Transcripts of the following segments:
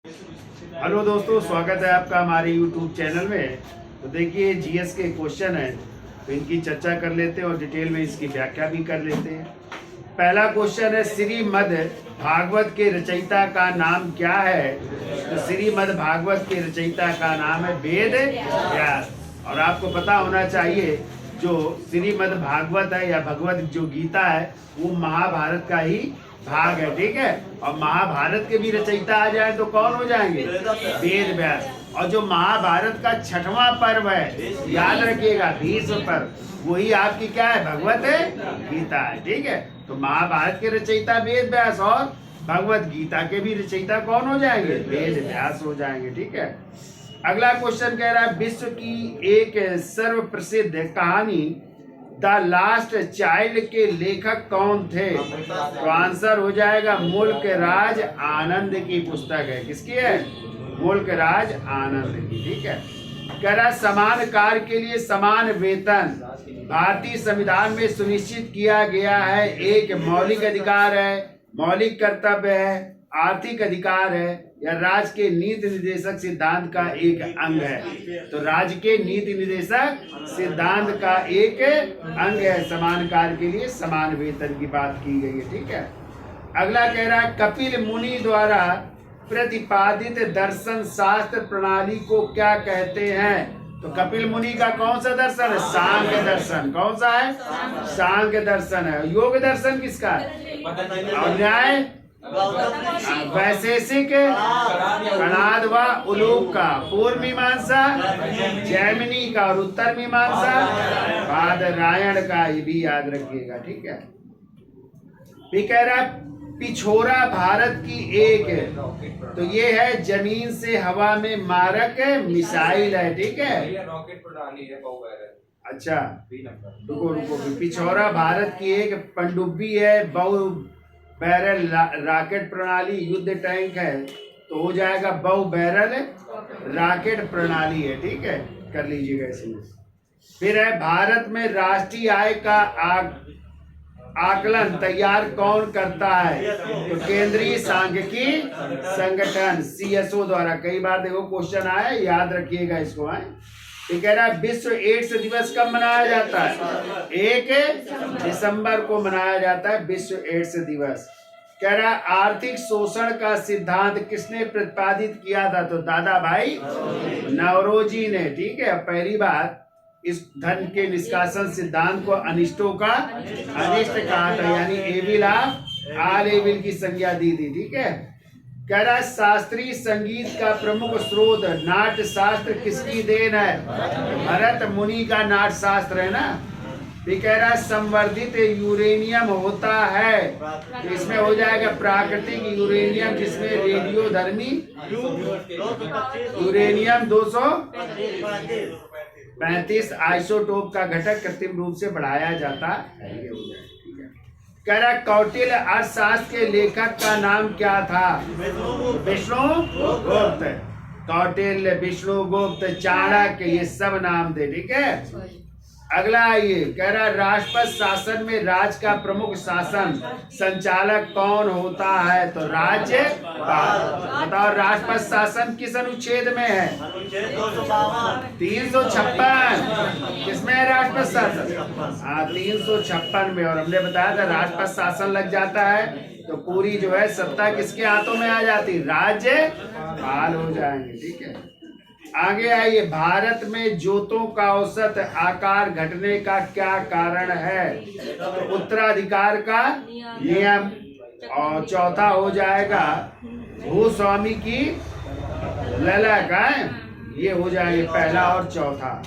Hello दोस्तों, स्वागत है आपका हमारे YouTube चैनल में। तो देखिए, जीएस के क्वेश्चन हैं, तो इनकी चर्चा कर लेते हैं और डिटेल में इसकी व्याख्या भी कर लेते हैं। पहला क्वेश्चन है, श्रीमद् भागवत के रचयिता का नाम क्या है? तो श्रीमद् भागवत के रचयिता का नाम है वेद व्यास। और आपको पता होना चाहिए, जो श्रीमद् भागवत है या भगवत जो गीता है, वो महाभारत का ही भाग है, ठीक है। और महाभारत के भी रचयिता आ जाए तो कौन हो जाएंगे? वेद व्यास। और जो महाभारत का 6वां पर्व है, याद रखिएगा, भीष्म पर्व, वही आपकी क्या है? भगवत गीता है, ठीक है। तो महाभारत के रचयिता वेद व्यास और भगवत गीता के भी रचयिता कौन हो जाएंगे? वेद व्यास हो जाएंगे, ठीक है। अगला क्वेश्चन कह रहा है, विश्व की एक सर्व प्रसिद्ध कहानी द लास्ट चाइल्ड के लेखक कौन थे? तो आंसर हो जाएगा मुल्क राज आनंद की पुस्तक है। किसकी है? मुल्क राज आनंद की, ठीक है। कह रहा, समान कार्य के लिए समान वेतन भारतीय संविधान में सुनिश्चित किया गया है। एक मौलिक अधिकार है, मौलिक कर्तव्य है, आर्थिक अधिकार है, या राज्य के नीति निर्देशक सिद्धांत का एक अंग है? तो राज्य के नीति निर्देशक सिद्धांत का एक अंग है। समान कार्य के लिए समान वेतन की बात की गई है, ठीक है। अगला कह रहा है, कपिल मुनि द्वारा प्रतिपादित दर्शन शास्त्र प्रणाली को क्या कहते हैं? तो कपिल मुनि का कौन सा दर्शन है? सांख्य दर्शन। कौन सा है? सांख्य दर्शन है। योग दर्शन किसका है? और न्याय वैशेषिक कणाद व उलूक का। पूर्व मीमांसा जैमिनी का और उत्तर मीमांसा बादरायण का। ये भी याद रखिएगा, ठीक है। भी कह रहा है, पिछोरा भारत की एक, तो ये है जमीन से हवा में मारक मिसाइल है, ठीक है। रॉकेट प्रणाली है। अच्छा, रुको, पिछोरा भारत की एक पनडुब्बी है, बहु बैरल रॉकेट प्रणाली युद्ध टैंक है, तो हो जाएगा बहु बैरल रॉकेट प्रणाली है, ठीक है। कर लीजिएगा इसमें। फिर है, भारत में राष्ट्रीय आय का आकलन तैयार कौन करता है? तो केंद्रीय सांख्यिकी संगठन CSO द्वारा। कई बार देखो क्वेश्चन आया, याद रखिएगा इसको है। ये कह रहा है, विश्व एड्स दिवस कब मनाया जाता है? 1 दिसंबर को मनाया जाता है विश्व एड्स दिवस। कह रहा है, आर्थिक शोषण का सिद्धांत किसने प्रतिपादित किया था? तो दादा भाई नौरोजी ने, ठीक है। पहली बार इस धन के निष्कासन सिद्धांत को अनिष्टों का अनिष्ट कहा था, यानी एविल ऑफ ऑल एविल की संज्ञा दी थी, ठीक है। कह रहा है, शास्त्रीय संगीत का प्रमुख स्रोत नाट्य शास्त्र किसकी देन है? भरत मुनि का नाट्य शास्त्र है ना। भी कह रहा है, संवर्धित यूरेनियम होता है, तो इसमें हो जाएगा प्राकृतिक यूरेनियम, जिसमें रेडियोधर्मी यूरेनियम 235 आइसोटोप का घटक कृत्रिम रूप से बढ़ाया जाता है। कह रहा, कौटिल्य अर्थशास्त्र के लेखक का नाम क्या था? विष्णुगुप्त। कौटिल्य, विष्णुगुप्त, चाणक्य, ये सब नाम थे, ठीक है। अगला ये कह रहा, राष्ट्रपति शासन में राज्य का प्रमुख शासन संचालक कौन होता है? तो राज्यपाल। बताओ, राष्ट्रपति शासन किस अनुच्छेद में है? 356। किसमें है राष्ट्रपति शासन? 356 में। और हमने बताया था, राष्ट्रपति शासन लग जाता है तो पूरी जो है सत्ता किसके हाथों में आ जाती? राज्यपाल हो जाएंगे, ठीक है। आगे आइए, भारत में जोतों का औसत आकार घटने का क्या कारण है? तो उत्तराधिकार का नियम। और चौथा हो जाएगा भूस्वामी की ललक है, ये हो जाएगा पहला और चौथा।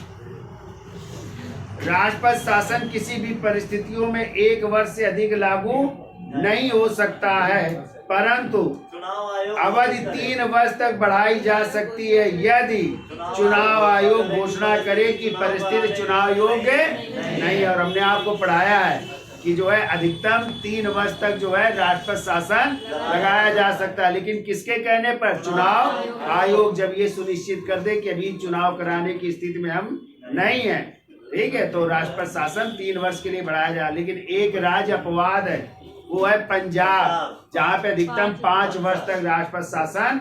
राष्ट्रपति शासन किसी भी परिस्थितियों में 1 वर्ष से अधिक लागू नहीं हो सकता है, परंतु अवधि 3 वर्ष तक बढ़ाई जा सकती है यदि चुनाव आयोग घोषणा करे कि परिस्थिति चुनाव योग्य नहीं है। और हमने आपको पढ़ाया है कि जो है अधिकतम 3 वर्ष तक जो है राष्ट्रपति शासन लगाया जा सकता है, लेकिन किसके कहने पर? चुनाव आयोग जब ये सुनिश्चित कर दे कि अभी चुनाव कराने की स्थिति में हम नहीं है, ठीक है, तो राष्ट्रपति शासन 3 वर्ष के लिए बढ़ाया जाए। लेकिन एक राज्य अपवाद है, वो है पंजाब, जहाँ पे अधिकतम 5 वर्ष तक राष्ट्रपति शासन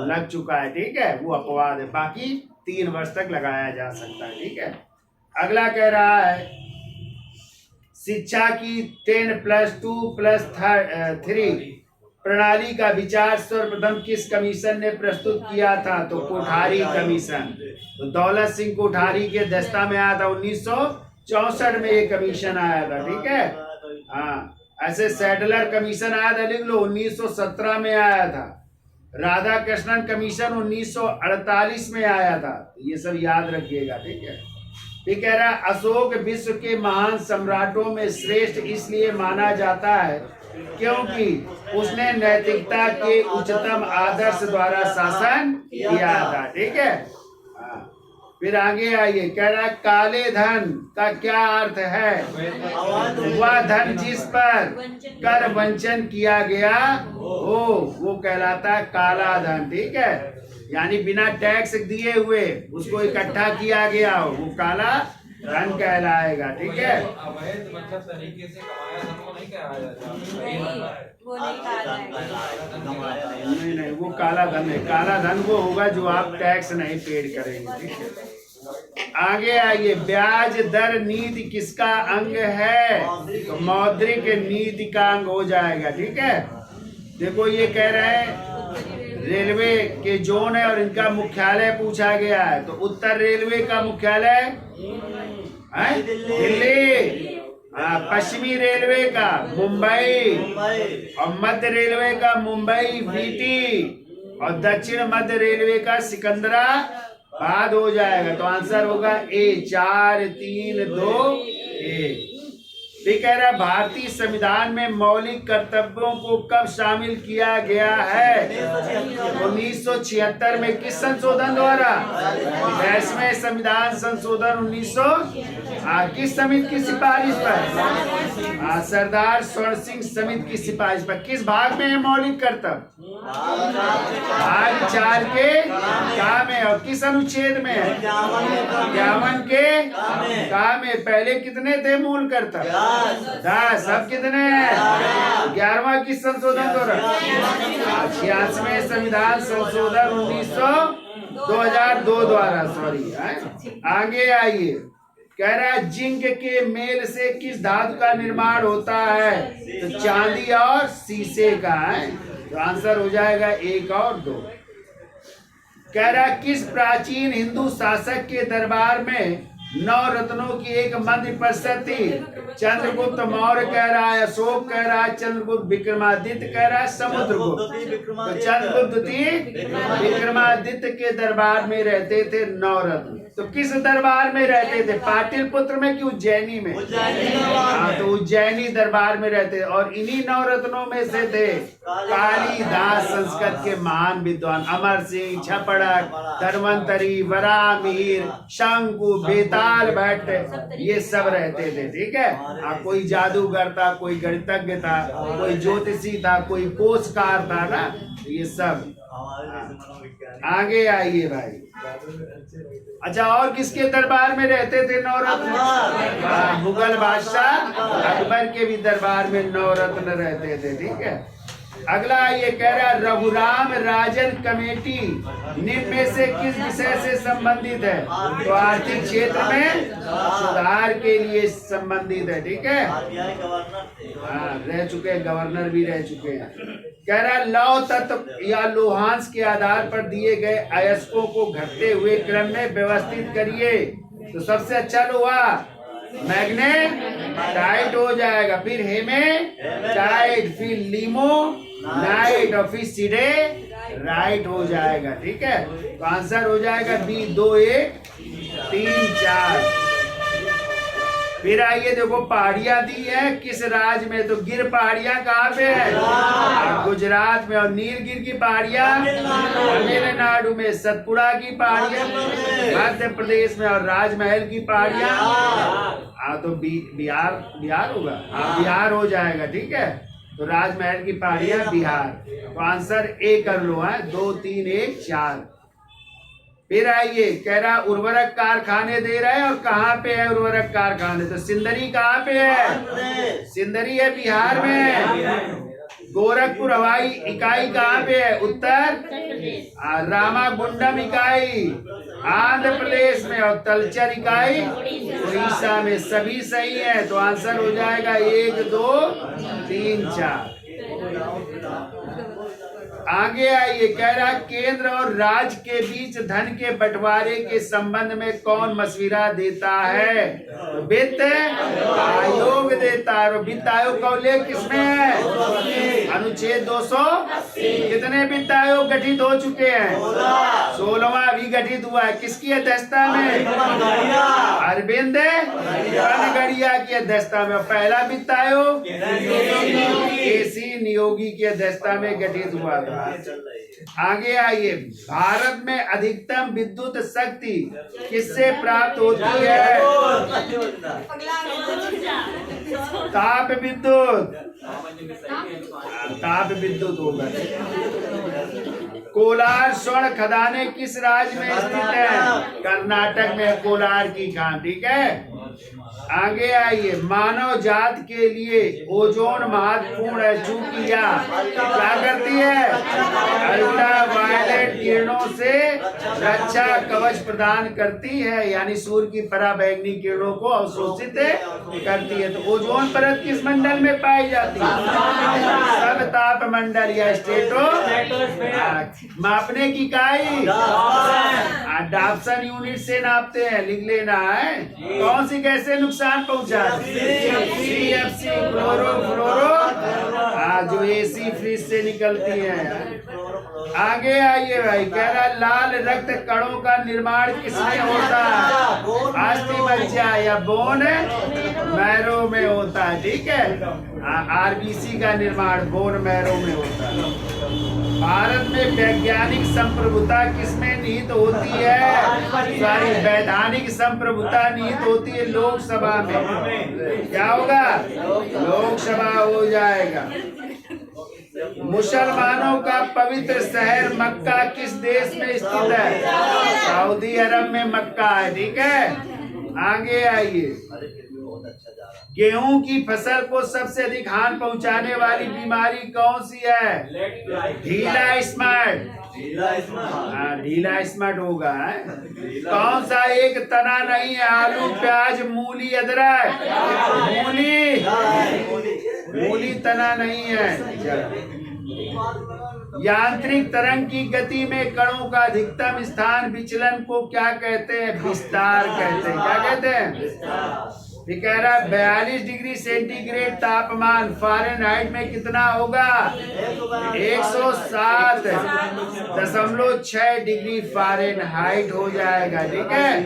लग चुका है। ठीक है, वो अपवाद है, बाकी 3 वर्ष तक लगाया जा सकता है। ठीक है, अगला कह रहा है शिक्षा की 10+2+3 प्रणाली का विचार सर्वप्रथम किस कमीशन ने प्रस्तुत किया था? तो कोठारी कमीशन। तो दौलत सिंह कोठारी के दस्ता में आया था, 1964 में ये कमीशन आया था। ठीक है, हाँ, ऐसे सैडलर कमीशन आया था, लिख लो, 1917 में आया था। राधा कृष्णन कमीशन 1948 में आया था। ये सब याद रखिएगा। ठीक है, ये कह रहा है अशोक विश्व के महान सम्राटों में श्रेष्ठ इसलिए माना जाता है क्योंकि उसने नैतिकता के उच्चतम आदर्श द्वारा शासन किया था। ठीक है, फिर आगे आइए, कह रहा है काले धन का क्या अर्थ है? वह धन जिस पर कर वंचन किया गया हो वो कहलाता है काला धन। ठीक है, यानी बिना टैक्स दिए हुए उसको इकट्ठा किया गया हो वो काला धन कहलाएगा। ठीक है, अवैध मतलब तरीके से कमाया धन को नहीं कहा जाता। वो नहीं कहा जाएगा। नहीं, वो काला धन है। काला धन वो होगा जो आप टैक्स नहीं पेड करेंगे। ठीक है, आगे आइए, ब्याज दर नीति किसका अंग है? तो मौद्रिक नीति का अंग हो जाएगा। ठीक है, देखो ये कह रहे हैं रेलवे के जोन है और इनका मुख्यालय पूछा गया है। तो उत्तर रेलवे का मुख्यालय है दिल्ली, पश्चिमी रेलवे का मुंबई, और मध्य रेलवे का मुंबई वीटी, और दक्षिण मध्य रेलवे का सिकंदराबाद हो जाएगा। तो आंसर होगा ए, 4 3 2 1। ये कह रहा है भारतीय संविधान में मौलिक कर्तव्यों को कब शामिल किया गया है? 1976 में। किस संशोधन द्वारा? 22वें संविधान संशोधन 1900। किस समिति की सिफारिश पर? सरदार स्वर्ण सिंह समिति की सिफारिश पर। किस भाग में है मौलिक कर्तव्य? भाग 4 के का में। और किस अनुच्छेद में है? 51 के का में। पहले कितने थे मूल कर्तव्य? 10। अब कितने हैं? 11वां किस संशोधन द्वारा? 86वें संविधान संशोधन 2002 द्वारा। सॉरी, आगे आइए, कह रहा है जिंक के मेल से किस धातु का निर्माण होता है? तो चांदी और शीशे का है। तो आंसर हो जाएगा 1 और 2। कह रहा है किस प्राचीन हिंदू शासक के दरबार में 9 रत्नों की एक मंत्र परिषद थी? चंद्रगुप्त मौर्य कह रहा है, अशोक कह रहा है, चंद्रगुप्त विक्रमादित्य कह रहा है, समुद्रगुप्त। तो चंद्रगुप्त विक्रमादित्य के दरबार में रहते थे 9 रत्न। तो किस दरबार में रहते थे? पाटलिपुत्र में कि उज्जैनी में? हाँ, तो उज्जैनी दरबार में रहते। और इन्हीं 9 रत्नों में से थे कालिदास, संस्कृत के महान विद्वान, अमर सिंह, छपड़क, धन्वंतरी, वराहमिहिर, शंकु, बेताल भट्ट, ये सब रहते थे। ठीक है, कोई जादूगर था, कोई गणितज्ञ था, कोई ज्योतिषी था, कोई कोशकार था ना, ये सब। आगे आइए भाई। अच्छा, और किसके दरबार में रहते थे 9 रत्न? मुगल बादशाह अकबर के भी दरबार में 9 रत्न रहते थे। ठीक है, अगला ये कह रहा रघुराम राजन कमेटी निम्न में से किस विषय से संबंधित है? तो आर्थिक क्षेत्र में सुधार के लिए संबंधित है। ठीक है, रह चुके हैं, गवर्नर भी रह चुके हैं। कह रहा लौह तत्व या लोहांश के आधार पर दिए गए अयस्कों को घटते हुए क्रम में व्यवस्थित करिए। तो सबसे अच्छा लोहा मैग्नेटाइट हो जाएगा, फिर हेमेटाइट, फिर लिमोनाइट, और फिर सिडेराइट हो जाएगा। ठीक है, तो आंसर हो जाएगा बी, 2 1 3 4। फिर आइए, देखो पहाड़ियां दी है किस राज्य में? तो गिर पहाड़ियां कहाँ पे है? गुजरात में। और नीलगिर की पहाड़ियां तमिलनाडु में। सतपुड़ा की पहाड़ियां मध्य प्रदेश में। और राजमहल की पहाड़ियां तो बिहार होगा। बिहार हो जाएगा। ठीक है, तो राजमहल की पहाड़ियां बिहार। तो आंसर ए कर लो है, 2 3 1 4। फिर आइए, कह रहा उर्वरक कारखाने दे रहे हैं, और कहाँ पे है उर्वरक कारखाने? तो सिंदरी कहाँ पे है? सिंदरी है बिहार में। गोरखपुर हवाई इकाई कहाँ पे है? उत्तर। रामागुंडम इकाई आंध्र प्रदेश में, और तलचर इकाई उड़ीसा में। सभी सही है, तो आंसर हो जाएगा 1 2 3 4। आगे आइए, कह रहा केंद्र और राज्य के बीच धन के बंटवारे के संबंध में कौन मशविरा देता है? वित्त आयोग देता है। और वित्त आयोग का उल्लेख किसमें है? अनुच्छेद 200। कितने वित्त आयोग गठित हो चुके हैं? 16वां अभी गठित हुआ है। किसकी अध्यक्षता में? अरविंद बनगड़िया की अध्यक्षता में। पहला वित्त आयोग केसी नियोगी की अध्यक्षता में गठित हुआ था। आगे आइए, भारत में अधिकतम विद्युत शक्ति किससे प्राप्त होती है? ताप विद्युत। ताप विद्युत होगा। कोलार स्वर्ण खदानें किस राज्य में स्थित है? कर्नाटक में कोलार की खान। ठीक है, आगे आइए, मानव जात के लिए ओजोन महत्वपूर्ण है, चूंकि यह क्या करती है? अल्ट्रा वायलेट किरणों से रक्षा कवच प्रदान करती है, यानी सूर्य की पराबैंगनी किरणों को अवशोषित करती है। तो ओजोन परत किस मंडल में पाई जाती है? सब ताप मंडल या स्टेटो। मापने की इकाई डाप्सन यूनिट से नापते हैं, लिख लेना है। कौन सी गैसें नुकसान पहुंचाती? CFC क्लोरोफ्लोरो, जो AC फ्रिज से निकलती है। आगे आइए भाई, कह रहा लाल रक्त कणों का निर्माण किसमें होता है? अस्थि मज्जा या बोन मैरो में होता है। ठीक है, RBC का निर्माण बोन मैरो में होता है। भारत में वैज्ञानिक संप्रभुता किसमें निहित होती है? सॉरी, वैधानिक संप्रभुता निहित होती है लोकसभा में। क्या होगा? लोकसभा हो जाएगा। मुसलमानों का पवित्र शहर मक्का किस देश में स्थित है? सऊदी अरब में मक्का है। ठीक है, आगे आइए, गेहूं की फसल को सबसे अधिक हानि पहुंचाने वाली बीमारी कौन सी है? ढीला स्मार्ट। ढीला स्मार्ट होगा। कौन सा एक तना नहीं है? आलू, प्याज, मूली, अदरक। मूली तना नहीं है। यांत्रिक तरंग की गति में कणों का अधिकतम स्थान विचलन को क्या कहते हैं? विस्तार कहते हैं। क्या कहते हैं? ये कह रहा है 42 डिग्री सेंटीग्रेड तापमान फ़ारेनहाइट में कितना होगा? 107.6 डिग्री फ़ारेनहाइट हो जाएगा। ठीक है,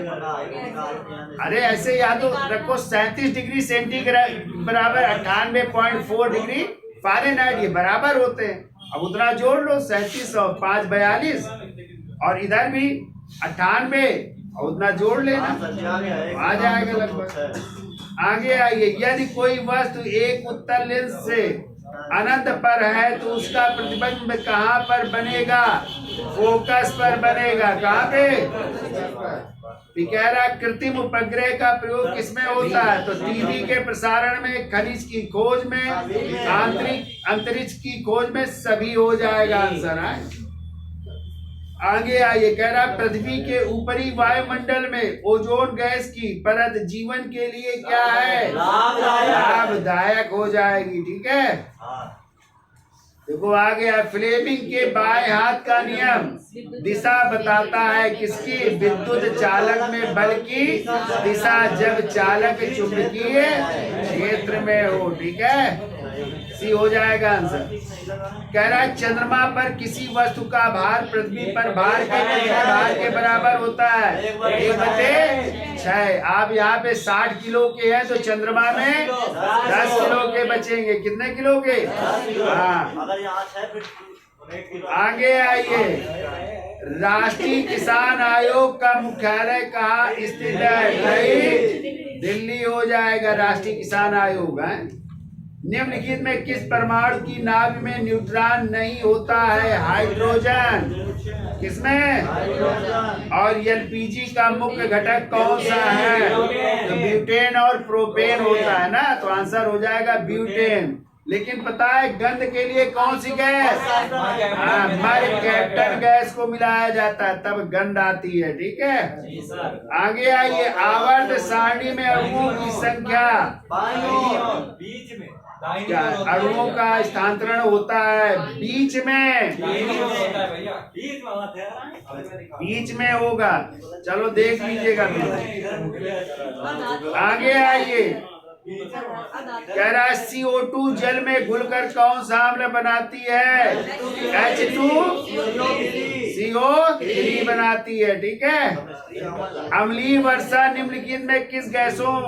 अरे ऐसे याद रखो, 37 डिग्री सेंटीग्रेड बराबर 98.4 डिग्री फ़ारेनहाइट, ये बराबर होते हैं। अब उतना जोड़ लो, 37 और 5 42, और इधर भी 98 और उतना जोड़ लेना, आ जाएगा लगभग। आगे आइए, यदि कोई वस्तु एक उत्तल लेंस से अनंत पर है तो उसका प्रतिबिंब कहाँ पर बनेगा? फोकस पर बनेगा। कहाँ पे? कह रहा कृत्रिम उपग्रह का प्रयोग किसमें होता है? तो टीवी के प्रसारण में, खनिज की खोज में, अंतरिक्ष की खोज में, सभी हो जाएगा आंसर है। आगे आइए, कह रहा पृथ्वी के ऊपरी वायुमंडल में ओजोन गैस की परत जीवन के लिए क्या है? लाभदायक हो जाएगी। ठीक है, देखो आगे है, फ्लेमिंग के बाएं हाथ का नियम दिशा बताता है किसकी? विद्युत चालक में बल की दिशा जब चालक चुंबकीय क्षेत्र में हो। ठीक है, सी हो जाएगा आंसर। कह रहा है चंद्रमा पर किसी वस्तु का भार पृथ्वी पर भार के बराबर होता है 1/6। आप यहाँ पे 60 किलो के हैं तो चंद्रमा में 10 किलो के बचेंगे। कितने किलो के? हाँ, आगे आइए, राष्ट्रीय किसान आयोग का मुख्यालय कहाँ स्थित है? दिल्ली हो जाएगा राष्ट्रीय किसान आयोग है। निम्नलिखित में किस परमाणु की नाभ में न्यूट्रॉन नहीं होता है? हाइड्रोजन। किसमें? और एलपीजी का मुख्य घटक कौन सा है? तो ब्यूटेन और प्रोपेन होता है ना, तो आंसर हो जाएगा ब्यूटेन। लेकिन पता है गंध के लिए कौन सी गैस? हमारे कैप्टन गैस को मिलाया जाता है, तब गंध आती है। ठीक है, आगे आइए। आवर्त सारणी में अणुओं की संख्या, बीच में क्या अणुओं का स्थानांतरण होता है? बीच में, बीच में होगा। चलो देख लीजिएगा। आगे आइए। कह रहा है CO2 जल में घुलकर कौन सा अम्ल बनाती है? H2CO3 बनाती है। ठीक है, अम्लीय वर्षा निम्नलिखित में किस गैसों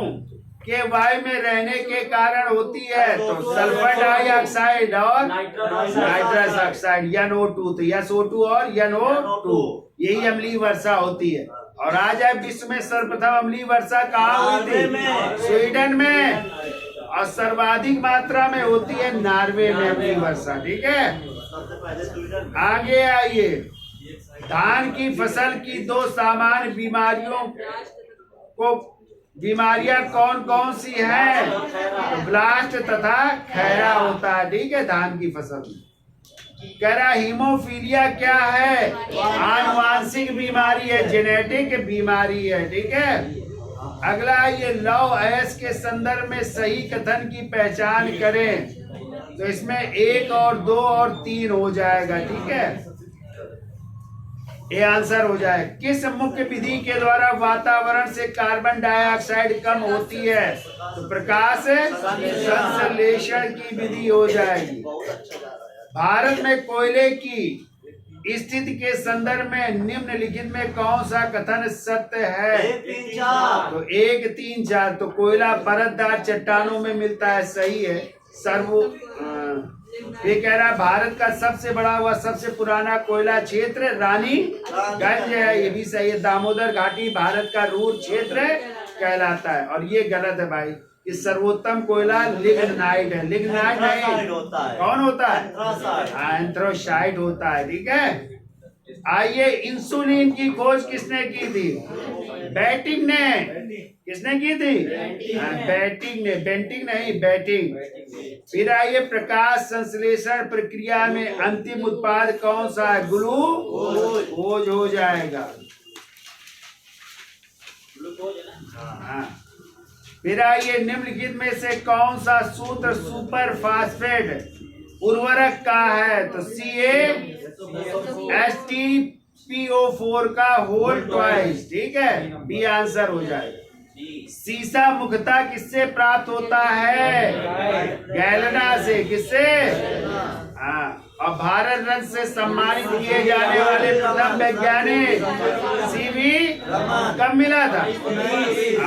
के वायु में रहने के कारण होती है? तो सल्फर डाइऑक्साइड और नाइट्रस ऑक्साइड NO2। तो SO2 और NO2, यही अम्लीय वर्षा होती है। और आज है विश्व में सर्वप्रथम अम्लीय वर्षा कहाँ हुई थी? स्वीडन में। और सर्वाधिक मात्रा में होती है नॉर्वे में अम्लीय वर्षा। ठीक है, आगे आइए। धान की फसल की दो सामान्य बीमारियां कौन कौन सी हैं? तो ब्लास्ट तथा खैरा होता है। ठीक है, धान की फसल में। कह रहा हीमोफीलिया क्या है? आनुवांशिक बीमारी है, जेनेटिक बीमारी है। ठीक है, अगला ये लव अयस्क के संदर्भ में सही कथन की पहचान करें। तो इसमें 1 और 2 और 3 हो जाएगा। ठीक है, ये आंसर हो जाए। किस मुख्य विधि के द्वारा वातावरण से कार्बन डाइऑक्साइड कम होती है? तो प्रकाश संश्लेषण की विधि हो जाएगी। भारत में कोयले की स्थिति के संदर्भ में निम्नलिखित में कौन सा कथन सत्य है? तो 1, 3, 4। तो कोयला परतदार चट्टानों में मिलता है, सही है। ये कह रहा है भारत का सबसे बड़ा व सबसे पुराना कोयला क्षेत्र रानीगंज है, ये भी सही है। दामोदर घाटी भारत का रूर क्षेत्र कहलाता है। और ये गलत है भाई, कि सर्वोत्तम कोयला लिग्नाइट है। लिग्नाइट नहीं, कौन होता है? एंथ्रासाइट होता है। ठीक है, आइए। इंसुलिन की खोज किसने की थी? बेंटिक ने। किसने की थी? बेंटिक ने, बेंटिक नहीं, बेंटिक। फिर आइए। प्रकाश संश्लेषण प्रक्रिया में अंतिम उत्पाद कौन सा है? ग्लूकोज हो जाएगा। हाँ, फिर आइए। निम्नलिखित में से कौन सा सूत्र सुपर फास्फेट उर्वरक का है? तो CaHTPO4 का होल ट्वाइस। ठीक है, बी आंसर हो जाएगा। सीसा मुख्यतः किससे प्राप्त होता है? गैलेना से। किससे? हाँ। और भारत रत्न से सम्मानित किए जाने वाले प्रथम वैज्ञानिक CV कब मिला था?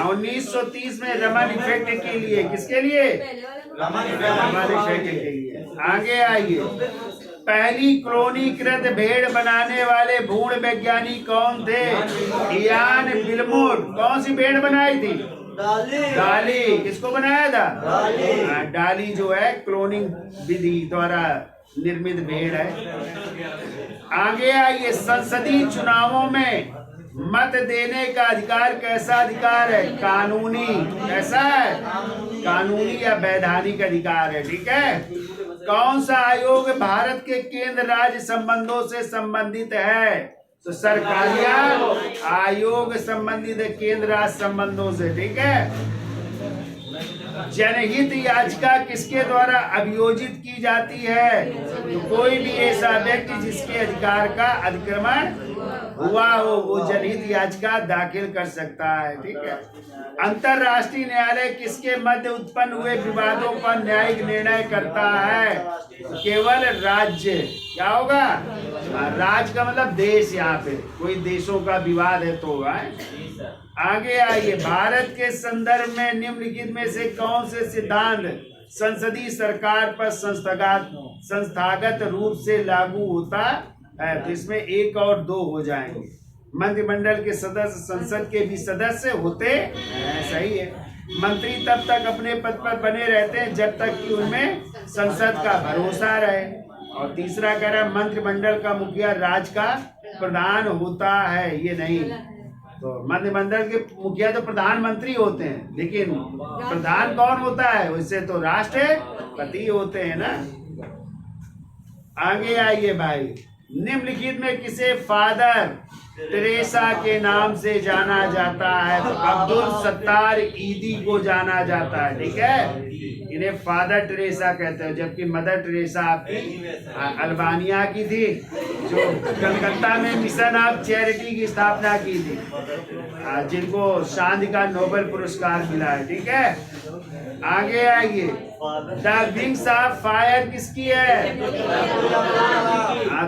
1930 में रमन इफेक्ट के लिए। किसके लिए? रमन इफेक्ट के लिए। आगे आइए। पहली क्लोनीकृत भेड़ बनाने वाले भ्रूण वैज्ञानिक कौन थे? इयान विल्मोट। कौन सी भेड़ बनाई थी? डाली। किसको बनाया था? डाली जो है क्लोनिंग विधि द्वारा निर्मित भेड़ है। आगे आइए। संसदीय चुनावों में मत देने का अधिकार कैसा अधिकार है? कानूनी। कैसा है? कानूनी या वैधानिक अधिकार है। ठीक है, कौन सा आयोग भारत के केंद्र राज्य संबंधों से संबंधित है? तो सरकारी आयोग संबंधित केंद्र राज्य संबंधों से। ठीक है, जनहित याचिका किसके द्वारा अभियोजित की जाती है? तो कोई भी ऐसा व्यक्ति जिसके अधिकार का अतिक्रमण हुआ हो, वो जनहित याचिका दाखिल कर सकता है। ठीक है, अंतरराष्ट्रीय न्यायालय किसके मध्य उत्पन्न हुए विवादों पर न्यायिक निर्णय करता है? तो केवल राज्य। क्या होगा? राज्य का मतलब देश। यहाँ पे कोई देशों का विवाद है तो है। आगे आइए। भारत के संदर्भ में निम्नलिखित में से कौन से सिद्धांत संसदीय सरकार पर संस्थागत रूप से लागू होता है? तो इसमें 1 और 2 हो जाएंगे। मंत्रिमंडल के सदस्य संसद के भी सदस्य होते हैं, सही है। मंत्री तब तक अपने पद पर बने रहते हैं जब तक कि उनमें संसद का भरोसा रहे। और तीसरा कह रहा है मंत्रिमंडल का मुखिया राज्य का प्रधान होता है, ये नहीं। तो मंत्रिमंडल के मुखिया तो प्रधानमंत्री होते हैं, लेकिन प्रधान कौन होता है? उससे तो राष्ट्रपति होते हैं ना। आगे आइए भाई, निम्नलिखित में किसे फादर टेरेसा के नाम से जाना जाता है? तो अब्दुल सत्तार ईदी को जाना जाता है, ठीक है। इन्हें फादर टेरेसा कहते हैं, जबकि मदर टेरेसा आपकी अल्बानिया की थी, जो कलकत्ता में मिशन ऑफ चैरिटी की स्थापना की थी, जिनको शांति का नोबेल पुरस्कार मिला है, ठीक है। आगे आइए, द विंग्स ऑफ फायर किसकी है?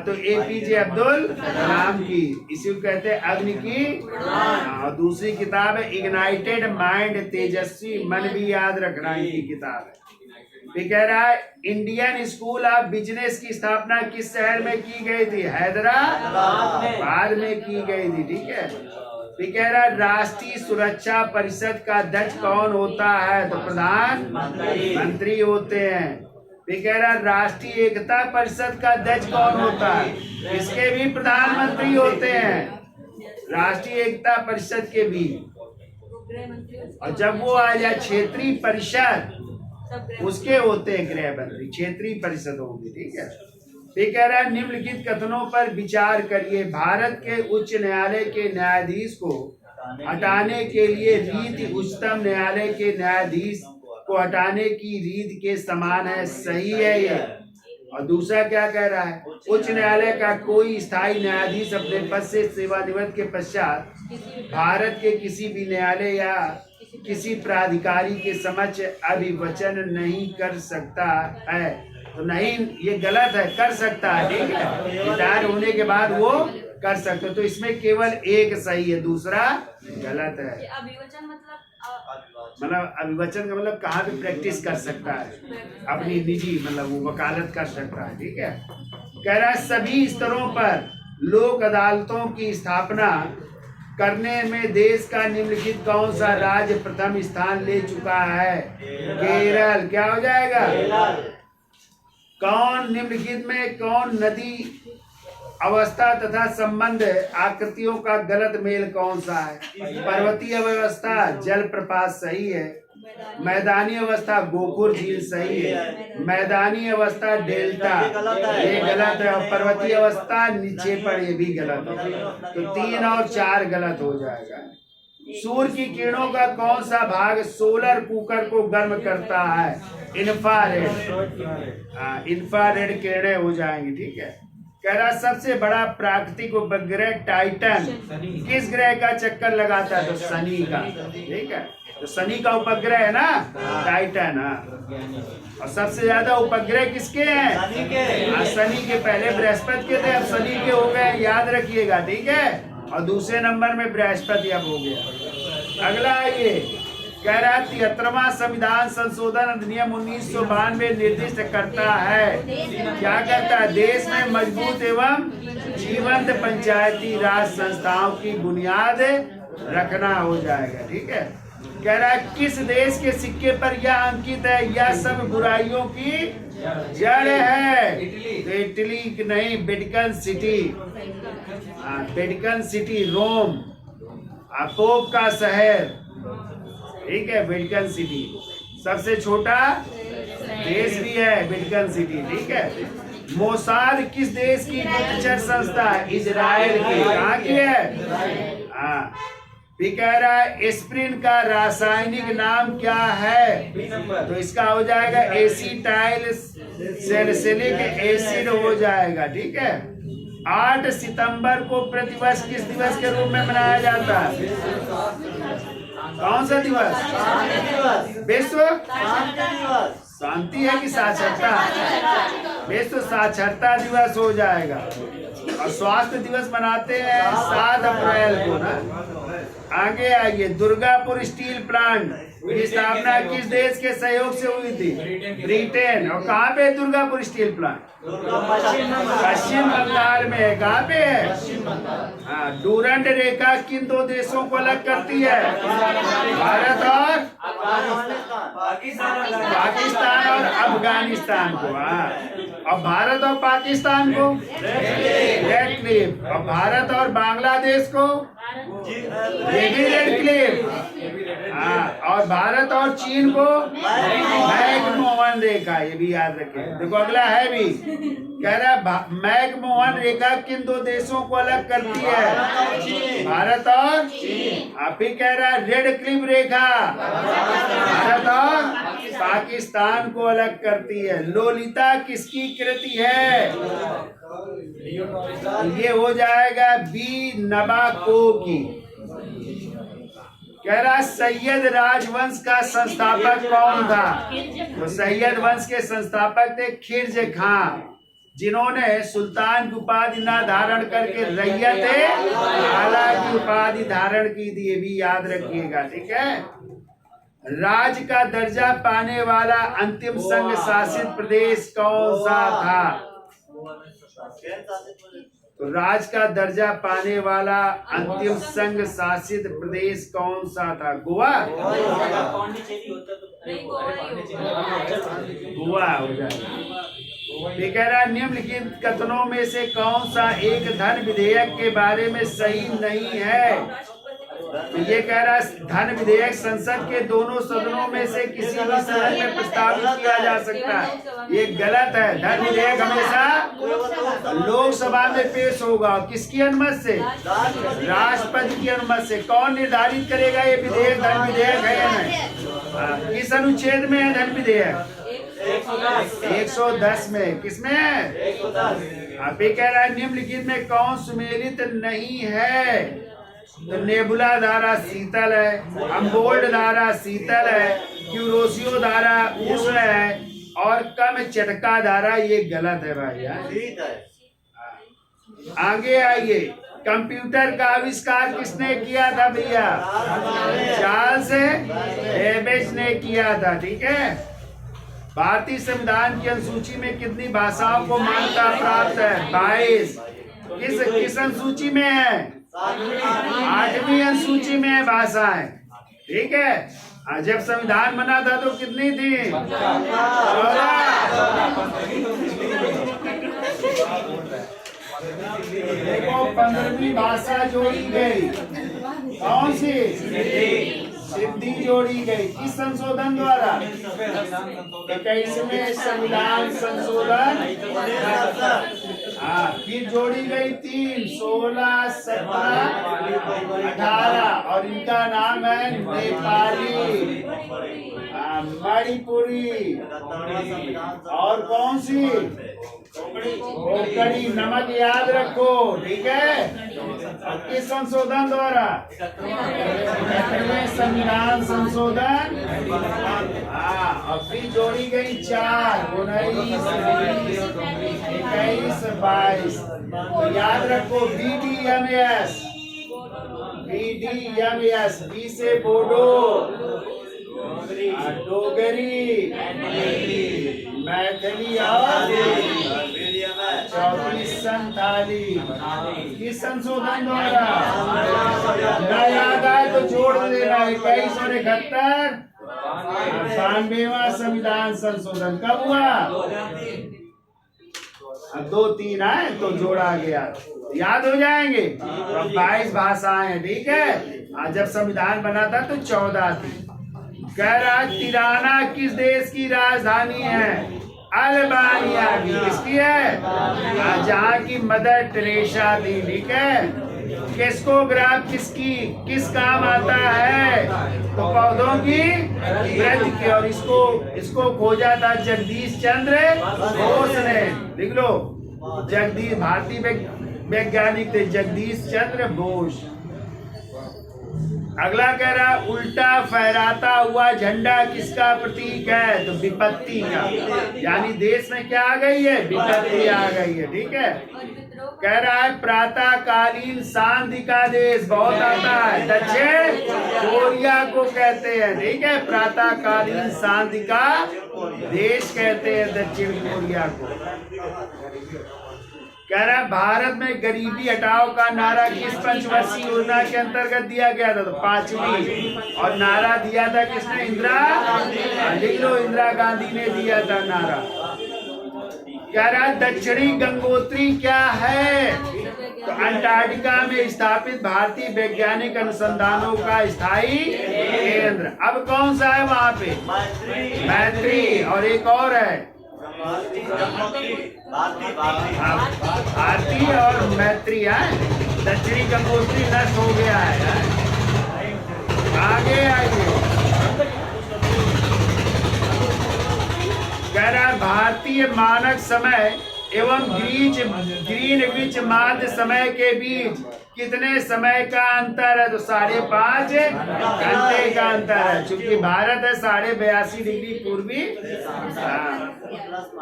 तो एपीजे अब्दुल कलाम की, इसी को कहते हैं अग्नि की। और दूसरी किताब है इग्नाइटेड माइंड, तेजस्वी मन भी याद रखना इनकी किताब है। फिर कह रहा है इंडियन स्कूल ऑफ बिजनेस की स्थापना किस शहर में की गई थी? हैदराबाद में की गई थी, ठीक है। फिर कह रहा है राष्ट्रीय सुरक्षा परिषद का अध्यक्ष कौन होता है? तो प्रधानमंत्री होते हैं। फिर कह रहा है राष्ट्रीय एकता परिषद का अध्यक्ष कौन होता है? इसके भी प्रधानमंत्री होते हैं, राष्ट्रीय एकता परिषद के भी। और जब वो आ जाए क्षेत्रीय परिषद, उसके होते हैं गृह मंत्री, क्षेत्रीय परिषद होगी, ठीक है। ये कह रहा है निम्नलिखित कथनों पर विचार करिए। भारत के उच्च न्यायालय के न्यायाधीश को हटाने के लिए रीति उच्चतम न्यायालय के न्यायाधीश को हटाने की रीत के समान है, सही है ये। और दूसरा क्या कह रहा है? उच्च न्यायालय का कोई स्थायी न्यायाधीश अपने पद से सेवानिवृत्त के पश्चात भारत के किसी भी न्यायालय या किसी प्राधिकारी के समक्ष अभिवचन नहीं कर सकता है। तो नहीं, ये गलत है, कर सकता है, ठीक है। रिटायर होने के बाद वो कर सकते, तो इसमें केवल एक सही है, दूसरा गलत है। अभिवचन मतलब अभिवचन का मतलब कहाँ भी प्रैक्टिस कर सकता है, अपनी निजी मतलब वो वकालत कर सकता है, ठीक है। कह रहा है सभी स्तरों पर लोक अदालतों की स्थापना करने में देश का निम्नलिखित कौन सा राज्य प्रथम स्थान ले चुका है? केरल। क्या हो जाएगा? कौन निम्नलिखित में कौन नदी अवस्था तथा संबंध आकृतियों का गलत मेल कौन सा है? पर्वतीय अवस्था जलप्रपात सही है, मैदानी अवस्था गोकुर झील सही है, मैदानी अवस्था डेल्टा ये गलत है, और पर्वतीय अवस्था निक्षेपण ये भी गलत है। तो 3 और 4 गलत हो जाएगा। सूर्य की किरणों का कौन सा भाग सोलर कुकर को गर्म करता है? इंफ्रारेड। इंफ्रारेड किरणें हो जाएंगी, ठीक है। कह रहा सबसे बड़ा प्राकृतिक उपग्रह टाइटन किस ग्रह का चक्कर लगाता है? तो शनि का, ठीक है। तो शनि का उपग्रह है ना टाइटन। और सबसे ज्यादा उपग्रह किसके हैं? शनि के। पहले बृहस्पति के थे, अब शनि के हो गए, याद रखिएगा, ठीक है। और दूसरे नंबर में बृहस्पति अब हो गया। अगला ये कह रहा है 73वां संविधान संशोधन अधिनियम 1992 निर्दिष्ट करता है, क्या करता है? देश में मजबूत एवं जीवंत पंचायती राज संस्थाओं की बुनियाद रखना हो जाएगा, ठीक है। कह रहा है किस देश के सिक्के पर यह अंकित है, यह सब बुराइयों की जड़ है? तो इटली नहीं, वेटिकन सिटी। वेटिकन सिटी रोम, पोप का शहर, ठीक है, वेटिकन सिटी। सबसे छोटा देश भी है वेटिकन सिटी, ठीक है। मोसाद किस देश की गुप्तचर संस्था है? इजराइल की। कहाँ की है? हाँ। भी कह रहा है एस्प्रिन का रासायनिक नाम क्या है? तो इसका हो जाएगा एसिटाइल सैलिसिलिक एसिड हो जाएगा, ठीक है। 8 सितंबर को प्रतिवर्ष किस दिवस के रूप में मनाया जाता है? कौन सा दिवस? विश्व शांति है कि साक्षरता? विश्व साक्षरता दिवस हो जाएगा। और स्वास्थ्य दिवस मनाते हैं 7 अप्रैल को ना। आगे आइए, दुर्गापुर स्टील प्लांट की स्थापना किस देश के सहयोग से हुई थी? ब्रिटेन। और कहाँ पे दुर्गापुर स्टील प्लांट? पश्चिम बंगाल में है। कहाँ पे है? हाँ, डूरंड रेखा किन दो देशों को अलग करती है? भारत और पाकिस्तान और अफगानिस्तान को। हाँ, और भारत और पाकिस्तान को रेड क्लिफ, और भारत और बांग्लादेश को ये भी रेड क्लिफ। हाँ, और भारत और चीन को मैकमोहन रेखा, ये भी याद रखें। देखो अगला है भी, कह रहा मैकमोहन रेखा किन दो देशों को अलग करती है? भारत और आप ही कह रहा रेड क्लिफ रेखा भारत और पाकिस्तान को अलग करती है। लोलिता किसकी कृति है? ये हो जाएगा बी नबाको की। कह रहा सैयद राजवंश का संस्थापक कौन था? तो सैयद वंश के संस्थापक थे खिर्ज खां, जिन्होंने सुल्तान की उपाधि न धारण करके रैयत आला की उपाधि धारण की थी। ये भी याद रखिएगा, ठीक है। राज्य का दर्जा पाने वाला अंतिम संघ शासित प्रदेश कौन सा था? तो राज्य का दर्जा पाने वाला अंतिम संघ शासित प्रदेश कौन सा था? गोवा? गोवा हो जाएगा। ये कह रहा निम्नलिखित कथनों में से कौन सा एक धन विधेयक के बारे में सही नहीं है? तो ये कह रहा धन विधेयक संसद के दोनों सदनों में से किसी भी सदन में प्रस्तावित किया जा सकता है। ये गलत है। धन विधेयक हमेशा लोकसभा में पेश होगा। किसकी अनुमति से? राष्ट्रपति की अनुमति से। कौन निर्धारित करेगा ये विधेयक धन विधेयक है या नहीं? किस अनुच्छेद में है धन विधेयक? 110 में। किसमें है? आप ये कह रहा है निम्नलिखित में कौन सुमेलित नहीं है? तो नेबुला धारा शीतल है, अम्बोल्ड धारा शीतल है, क्यूरोसियो धारा उष्ण है, और कम चटका धारा ये गलत है भाई यार। आगे आइए, कंप्यूटर का आविष्कार किसने किया था भैया? चार्ल्स बेबेज ने किया था, ठीक है। भारतीय संविधान की अनुसूची में कितनी भाषाओं को मान्यता प्राप्त है? 22। किस अनुसूची में है? 8वीं अनुसूची में है भाषाएं, ठीक है। जब संविधान बना था तो कितनी थी? 14। देखो 15वीं भाषा जोड़ी गई, कौन सी? सिद्धि जोड़ी गई। किस संशोधन द्वारा? 21वें संविधान संशोधन। हाँ, फिर जोड़ी गई 3, 16, 17, 18, और इनका नाम है नेपाली, मणिपुरी, और कौन सी? कोंकणी। नमक याद रखो, ठीक है। किस संशोधन द्वारा? संविधान संशोधन। हाँ, और फिर जोड़ी गई 4, 19, 21, 22। तो याद रखो BDMS, BDMS, बी से बोडो, डोगरी, मैथिली और चौथी संथाली। किस संशोधन द्वारा? न याद आए तो जोड़ देना। 2171 92वां संविधान संशोधन कब हुआ? 2-3 आए तो जोड़ा गया, याद हो जाएंगे। तो 22 भाषाएं हैं, ठीक है। जब संविधान बना था तो 14 थी। कह रहा तिराना किस देश की राजधानी है? अल्बानिया की। किसकी है? जहाँ की मदर टेरेसा थी, ठीक है। किस्कोग्राफ किस काम आता है? तो पौधों की वृद्धि की, और इसको खोजा था जगदीश चंद्र बोस ने। लिख लो, जगदीश, भारतीय वैज्ञानिक थे जगदीश चंद्र बोस। अगला कह रहा उल्टा फहराता हुआ झंडा किसका प्रतीक है? तो विपत्ति का, यानी देश में क्या आ गई है? विपत्ति आ गई है, ठीक है। कह रहा है प्रातःकालीन शांति का देश बहुत आता है, दक्षिण कोरिया को कहते हैं, ठीक है। प्रातःकालीन शांति का देश कहते हैं दक्षिण कोरिया को। कह रहा है भारत में गरीबी हटाओ का नारा किस पंचवर्षीय योजना के अंतर्गत दिया गया था? तो 5वीं। और नारा दिया था किसने? लिख लो, इंदिरा गांधी ने दिया था नारा। कह रहा है दक्षिणी गंगोत्री क्या है? तो अंटार्कटिका में स्थापित भारतीय वैज्ञानिक अनुसंधानों का स्थायी केंद्र। अब कौन सा है वहाँ पे? मैत्री। और एक और है भारती और मैत्री है। दक्षिणी गंगोत्री नष्ट हो गया है। आगे आइए। कह रहा है भारतीय मानक समय एवं ग्रीनविच माध्य समय के बीच कितने समय का अंतर है? तो 5.5 घंटे का अंतर है, क्योंकि भारत है 82.5 डिग्री पूर्वी।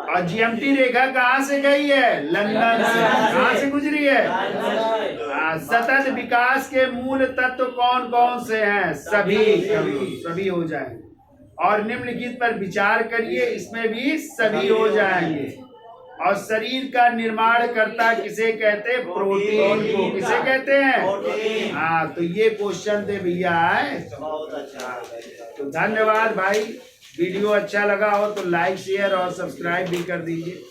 और जीएमटी रेखा कहाँ से गई है? लंदन से। कहाँ से गुजरी है? सतत विकास के मूल तत्व कौन कौन से हैं? सभी हो जाएंगे। और निम्नलिखित पर विचार करिए, इसमें भी सभी हो जाएंगे। और शरीर का निर्माण करता किसे कहते हैं? प्रोटीन को। किसे कहते हैं? हाँ, तो ये क्वेश्चन थे भैया। तो धन्यवाद भाई। वीडियो अच्छा लगा हो तो लाइक, शेयर और सब्सक्राइब भी कर दीजिए।